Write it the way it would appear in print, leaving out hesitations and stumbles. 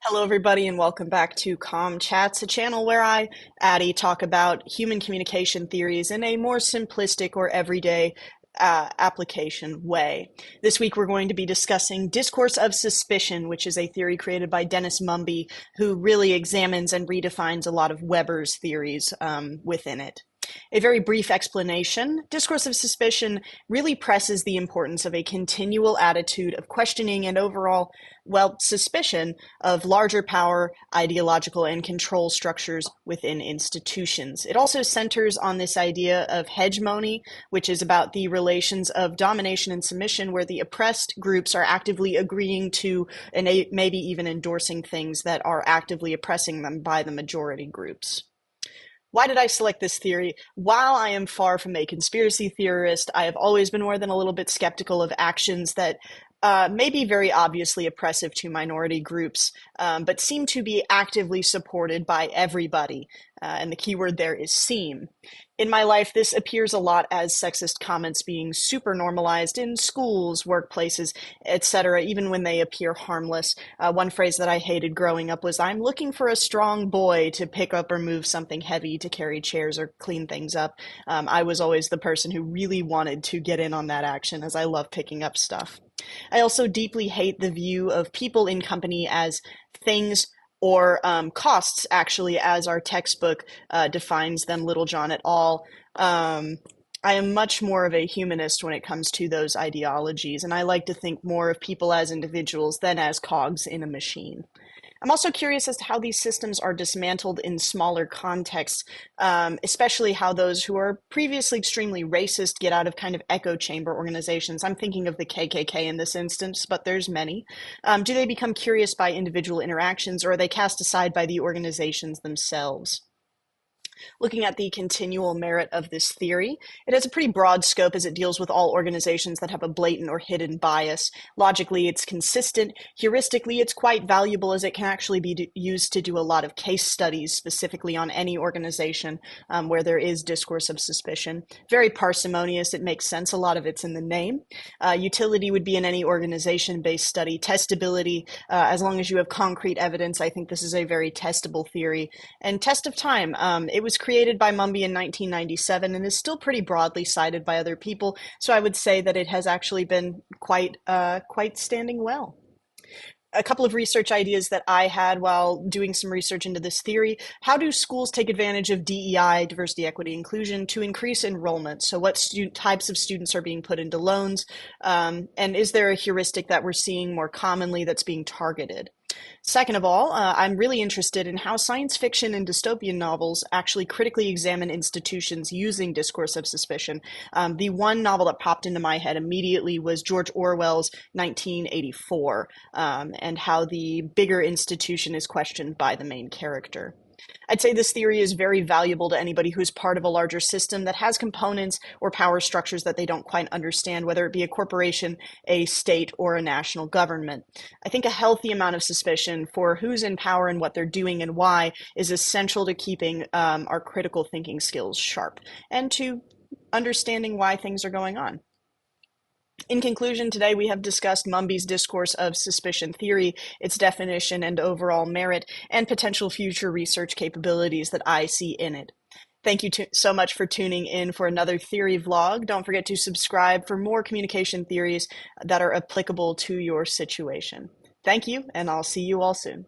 Hello, everybody, and welcome back to Com Chats, a channel where I, Addie, talk about human communication theories in a more simplistic or everyday application way. This week, we're going to be discussing Discourse of Suspicion, which is a theory created by Dennis Mumby, who really examines and redefines a lot of Weber's theories within it. A very brief explanation. Discourse of suspicion really presses the importance of a continual attitude of questioning and overall, suspicion of larger power, ideological, and control structures within institutions. It also centers on this idea of hegemony, which is about the relations of domination and submission, where the oppressed groups are actively agreeing to and maybe even endorsing things that are actively oppressing them by the majority groups. Why did I select this theory? While I am far from a conspiracy theorist, I have always been more than a little bit skeptical of actions that may be very obviously oppressive to minority groups, but seem to be actively supported by everybody. And the key word there is seem. In my life, this appears a lot as sexist comments being super normalized in schools, workplaces, etc., even when they appear harmless. One phrase that I hated growing up was, "I'm looking for a strong boy to pick up or move something heavy, to carry chairs or clean things up." I was always the person who really wanted to get in on that action, as I love picking up stuff. I also deeply hate the view of people in company as things or costs, actually, as our textbook defines them, Littlejohn et al. I am much more of a humanist when it comes to those ideologies, and I like to think more of people as individuals than as cogs in a machine. I'm also curious as to how these systems are dismantled in smaller contexts, especially how those who are previously extremely racist get out of kind of echo chamber organizations. I'm thinking of the KKK in this instance, but there's many. Do they become curious by individual interactions, or are they cast aside by the organizations themselves? Looking at the continual merit of this theory, it has a pretty broad scope as it deals with all organizations that have a blatant or hidden bias. Logically, it's consistent. Heuristically, it's quite valuable as it can actually be used to do a lot of case studies specifically on any organization where there is discourse of suspicion. Very parsimonious. It makes sense. A lot of it's in the name. Utility would be in any organization-based study. Testability, as long as you have concrete evidence, I think this is a very testable theory. And test of time. It was created by Mumby in 1997 and is still pretty broadly cited by other people, so I would say that it has actually been quite standing well. A couple of research ideas that I had while doing some research into this theory. How do schools take advantage of DEI, diversity, equity, inclusion, to increase enrollment? So what types of students are being put into loans? And is there a heuristic that we're seeing more commonly that's being targeted? Second of all, I'm really interested in how science fiction and dystopian novels actually critically examine institutions using discourse of suspicion. The one novel that popped into my head immediately was George Orwell's 1984, and how the bigger institution is questioned by the main character. I'd say this theory is very valuable to anybody who's part of a larger system that has components or power structures that they don't quite understand, whether it be a corporation, a state, or a national government. I think a healthy amount of suspicion for who's in power and what they're doing and why is essential to keeping our critical thinking skills sharp and to understanding why things are going on. In conclusion, today we have discussed Mumby's discourse of suspicion theory, its definition and overall merit, and potential future research capabilities that I see in it. Thank you so much for tuning in for another theory vlog. Don't forget to subscribe for more communication theories that are applicable to your situation. Thank you, and I'll see you all soon.